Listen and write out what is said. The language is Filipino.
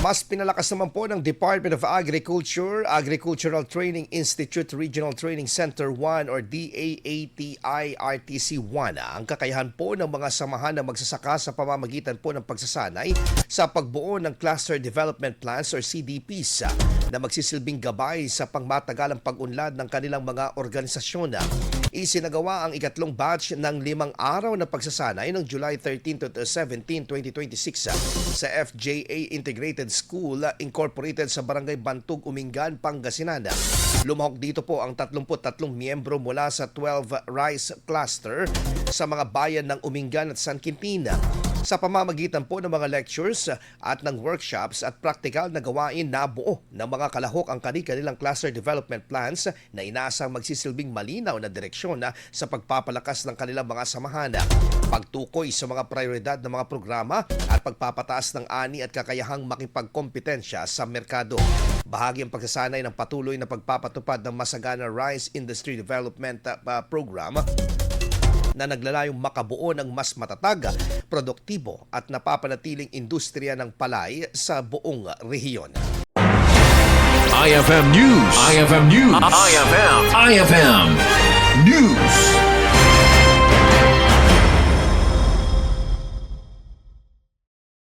Mas pinalakas naman po ng Department of Agriculture, Agricultural Training Institute Regional Training Center 1 or DAATI-RTC 1 ang kakayahan po ng mga samahan na magsasaka sa pamamagitan po ng pagsasanay sa pagbuo ng Cluster Development Plans or CDPs na magsisilbing gabay sa pangmatagalang pag-unlad ng kanilang mga organisasyon. Isinagawa ang ikatlong batch ng 5 araw na pagsasanay ng July 13 to 17, 2026 sa FJA Integrated School Incorporated sa Barangay Bantug, Umingan, Pangasinan. Lumahok dito po ang 33 miyembro mula sa 12 Rice Cluster sa mga bayan ng Umingan at San Quintin. Sa pamamagitan po ng mga lectures at ng workshops at praktikal na gawain, nabuo ng mga kalahok ang kanilang cluster development plans na inaasang magsisilbing malinaw na direksyon sa pagpapalakas ng kanilang mga samahan, pagtukoy sa mga prioridad ng mga programa at pagpapataas ng ani at kakayahang makipagkompetensya sa merkado. Bahagi ang pagsasanay ng patuloy na pagpapatupad ng Masagana Rice Industry Development Program na naglalayong makabuo ng mas matatag, produktibo at napapanatiling industriya ng palay sa buong rehiyon. IFM News. IFM News. IFM News.